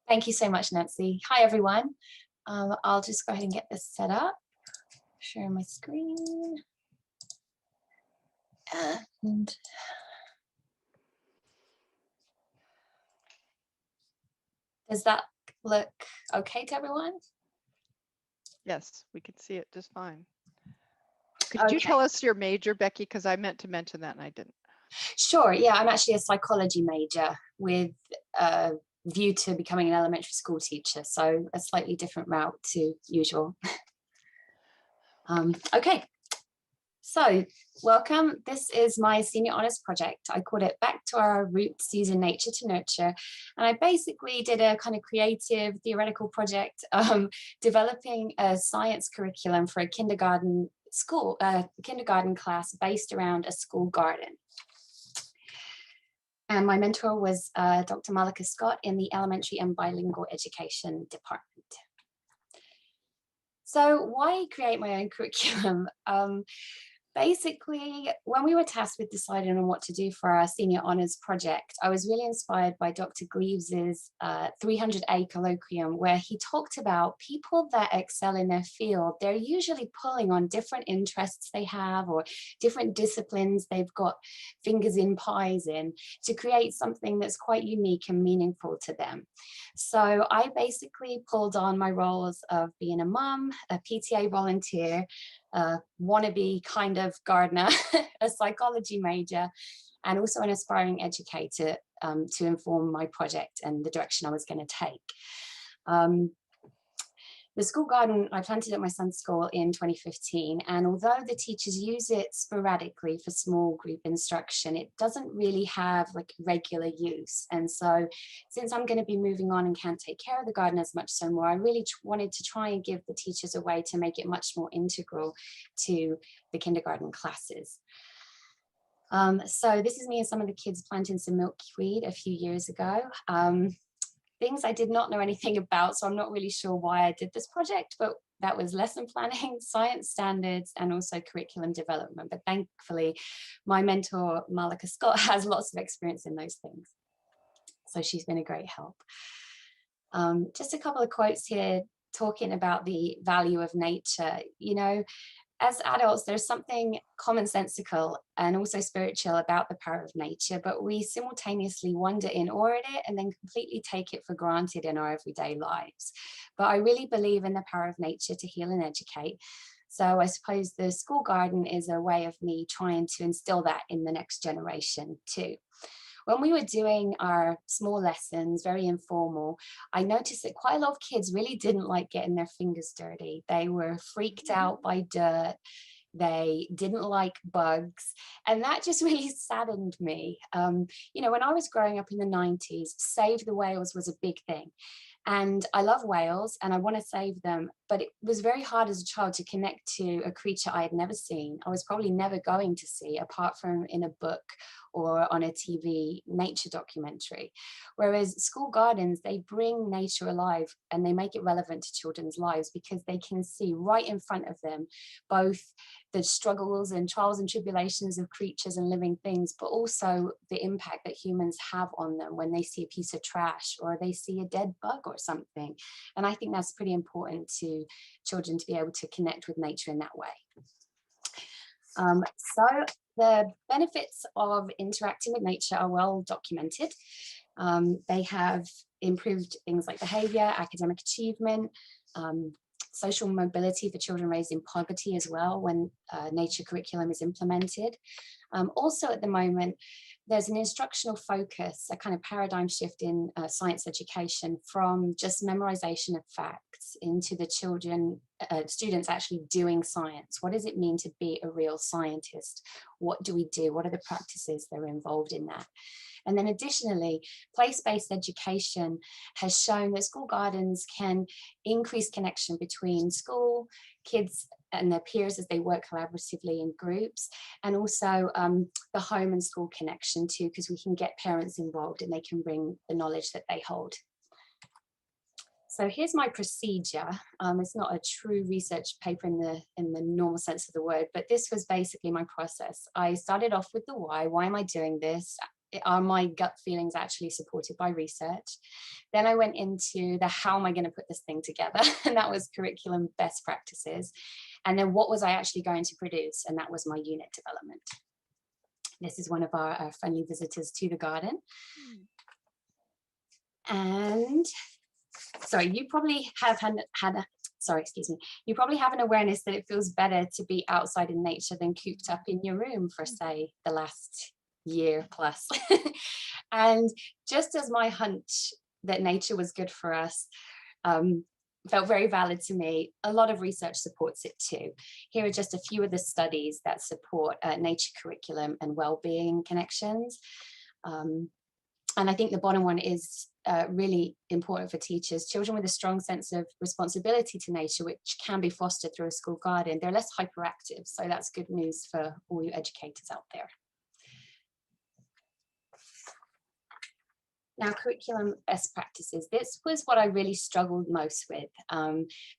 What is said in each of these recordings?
Thank you so much, Nancy. Hi, everyone. I'll just go ahead and get this set up. Share my screen. And does that look okay to everyone? Yes, we can see it just fine. Could you tell us your major, Becky? Because I meant to mention that and I didn't. Sure. Yeah, I'm actually a psychology major with a view to becoming an elementary school teacher. So a slightly different route to usual. Okay. So welcome. This is my senior honors project. I called it Back to Our Roots Using Nature to Nurture. And I basically did a kind of creative theoretical project developing a science curriculum for a kindergarten kindergarten class based around a school garden. And my mentor was Dr. Malika Scott in the elementary and bilingual education department. So why create my own curriculum? Basically, when we were tasked with deciding on what to do for our senior honors project, I was really inspired by Dr. Gleaves's 300A colloquium, where he talked about people that excel in their field. They're usually pulling on different interests they have or different disciplines they've got fingers in pies in to create something that's quite unique and meaningful to them. So I basically pulled on my roles of being a mum, a PTA volunteer, wannabe kind of gardener, a psychology major, and also an aspiring educator to inform my project and the direction I was going to take. The school garden, I planted at my son's school in 2015, and although the teachers use it sporadically for small group instruction, it doesn't really have like regular use. And so since I'm going to be moving on and can't take care of the garden as much so more, I really wanted to try and give the teachers a way to make it much more integral to the kindergarten classes. So this is me and some of the kids planting some milkweed a few years ago. Things I did not know anything about, so I'm not really sure why I did this project, but that was lesson planning, science standards, and also curriculum development. But thankfully, my mentor, Malika Scott, has lots of experience in those things. So she's been a great help. Just a couple of quotes here talking about the value of nature. You know, as adults, there's something commonsensical and also spiritual about the power of nature, but we simultaneously wonder in awe at it and then completely take it for granted in our everyday lives. But I really believe in the power of nature to heal and educate. So I suppose the school garden is a way of me trying to instill that in the next generation too. When we were doing our small lessons, very informal, I noticed that quite a lot of kids really didn't like getting their fingers dirty. They were freaked out by dirt. They didn't like bugs. And that just really saddened me. You know, when I was growing up in the 90s, Save the Whales was a big thing. And I love whales and I want to save them, but it was very hard as a child to connect to a creature I had never seen. I was probably never going to see apart from in a book or on a TV nature documentary. Whereas school gardens, they bring nature alive and they make it relevant to children's lives because they can see right in front of them both the struggles and trials and tribulations of creatures and living things, but also the impact that humans have on them when they see a piece of trash or they see a dead bug or something. And I think that's pretty important to children to be able to connect with nature in that way. So the benefits of interacting with nature are well documented. They have improved things like behavior, academic achievement, social mobility for children raised in poverty as well when nature curriculum is implemented. Also at the moment, there's an instructional focus, a kind of paradigm shift in science education from just memorization of facts into the students actually doing science. What does it mean to be a real scientist? What do we do? What are the practices that are involved in that? And then additionally, place-based education has shown that school gardens can increase connection between school, kids and their peers as they work collaboratively in groups, and also the home and school connection too, because we can get parents involved and they can bring the knowledge that they hold. So here's my procedure. It's not a true research paper in the normal sense of the word, but this was basically my process. I started off with the why am I doing this? are my gut feelings actually supported by research? Then I went into the how am I going to put this thing together? And that was curriculum best practices. And then what was I actually going to produce? And that was my unit development. This is one of our friendly visitors to the garden. And sorry, you probably have you probably have an awareness that it feels better to be outside in nature than cooped up in your room for, say, the last year plus. And just as my hunch that nature was good for us felt very valid to me, a lot of research supports it too. Here are just a few of the studies that support nature curriculum and well-being connections. And I think the bottom one is really important for teachers. Children with a strong sense of responsibility to nature, which can be fostered through a school garden, they're less hyperactive. So that's good news for all you educators out there. Now, curriculum best practices. This was what I really struggled most with.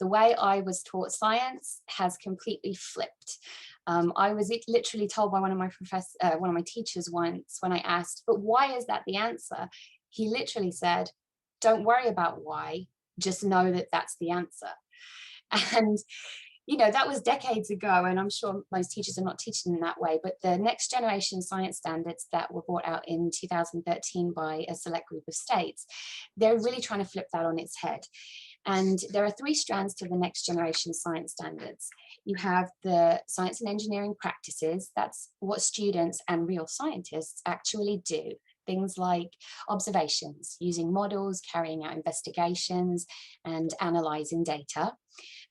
The way I was taught science has completely flipped. I was literally told by one of my teachers once when I asked, but why is that the answer? He literally said, don't worry about why, just know that that's the answer. And you know, that was decades ago, and I'm sure most teachers are not teaching in that way, but the next generation science standards that were brought out in 2013 by a select group of states, they're really trying to flip that on its head. And there are 3 strands to the next generation science standards. You have the science and engineering practices. That's what students and real scientists actually do. Things like observations, using models, carrying out investigations, and analyzing data.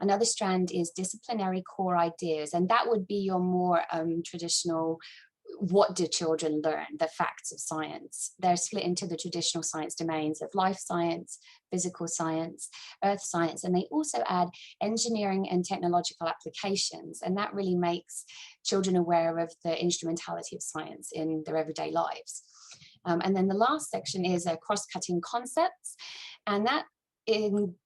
Another strand is disciplinary core ideas, and that would be your more traditional, what do children learn, the facts of science. They're split into the traditional science domains of life science, physical science, earth science, and they also add engineering and technological applications, and that really makes children aware of the instrumentality of science in their everyday lives. And then the last section is cross-cutting concepts, and that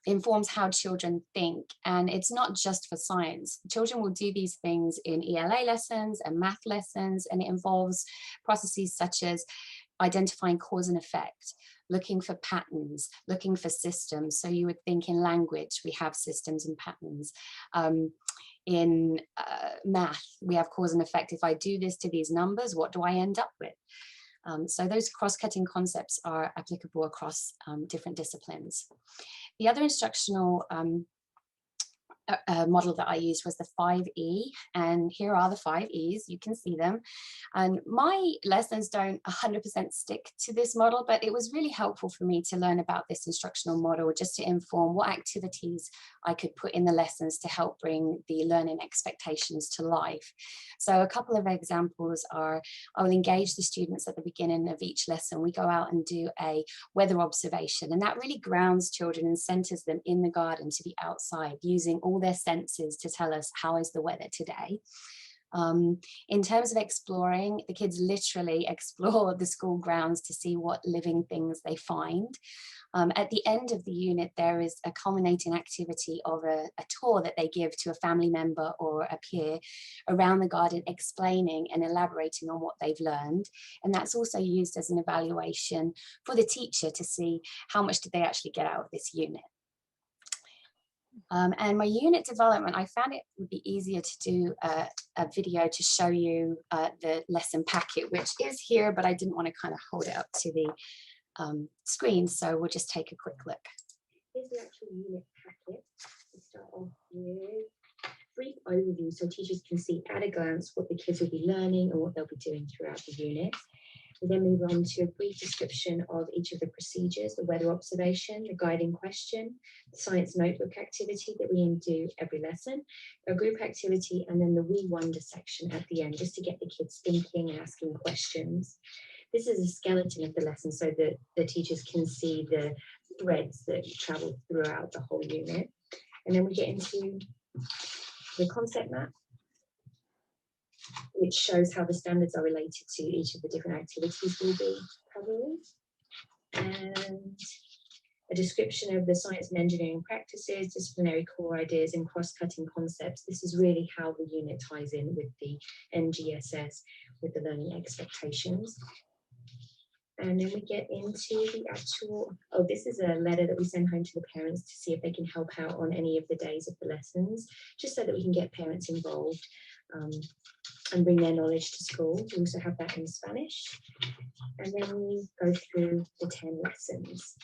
informs how children think. And it's not just for science. Children will do these things in ELA lessons and math lessons, and it involves processes such as identifying cause and effect, looking for patterns, looking for systems. So you would think in language, we have systems and patterns. In math, we have cause and effect. If I do this to these numbers, what do I end up with? So those cross-cutting concepts are applicable across different disciplines. The other instructional model that I used was the 5E, and here are the 5 E's. You can see them. And my lessons don't 100% stick to this model, but it was really helpful for me to learn about this instructional model just to inform what activities I could put in the lessons to help bring the learning expectations to life. So a couple of examples are, I will engage the students at the beginning of each lesson. We go out and do a weather observation, and that really grounds children and centers them in the garden to be outside, using all their senses to tell us how is the weather today. In terms of exploring, the kids literally explore the school grounds to see what living things they find. At the end of the unit, there is a culminating activity of a tour that they give to a family member or a peer around the garden, explaining and elaborating on what they've learned. And that's also used as an evaluation for the teacher to see how much did they actually get out of this unit. And my unit development, I found it would be easier to do a video to show you the lesson packet, which is here, but I didn't want to kind of hold it up to the screen, so we'll just take a quick look. Here's the actual unit packet. We start off with a brief overview so teachers can see at a glance what the kids will be learning and what they'll be doing throughout the unit. We then move on to a brief description of each of the procedures, the weather observation, the guiding question, the science notebook activity that we do every lesson, a group activity, and then the We Wonder section at the end, just to get the kids thinking and asking questions. This is a skeleton of the lesson so that the teachers can see the threads that travel throughout the whole unit. And then we get into the concept map, which shows how the standards are related to each of the different activities we'll be covering. And a description of the science and engineering practices, disciplinary core ideas, and cross-cutting concepts. This is really how the unit ties in with the NGSS, with the learning expectations. And then we get into the actual, oh, this is a letter that we send home to the parents to see if they can help out on any of the days of the lessons, just so that we can get parents involved and bring their knowledge to school. We also have that in Spanish. And then we go through the 10 lessons,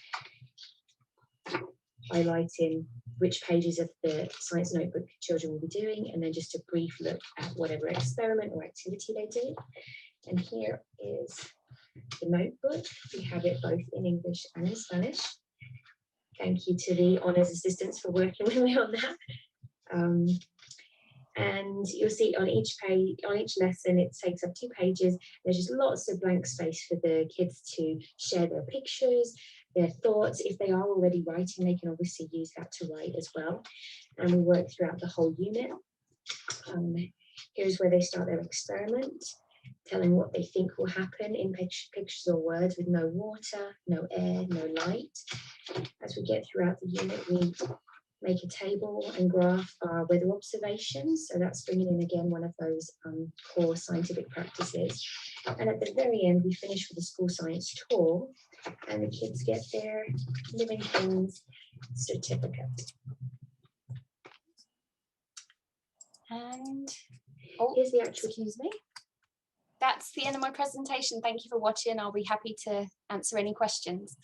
highlighting which pages of the science notebook children will be doing, and then just a brief look at whatever experiment or activity they do. And here is the notebook. We have it both in English and in Spanish. Thank you to the honours assistants for working with me on that. And you'll see on each page, on each lesson, it takes up 2 pages. There's just lots of blank space for the kids to share their pictures, their thoughts. If they are already writing, they can obviously use that to write as well. And we work throughout the whole unit. Here's where they start their experiment, telling what they think will happen in pictures or words with no water, no air, no light. As we get throughout the unit, we make a table and graph our weather observations. So that's bringing in again one of those core scientific practices. And at the very end, we finish with a school science tour, and the kids get their living things certificate. And here's the actual, excuse me. That's the end of my presentation. Thank you for watching. I'll be happy to answer any questions.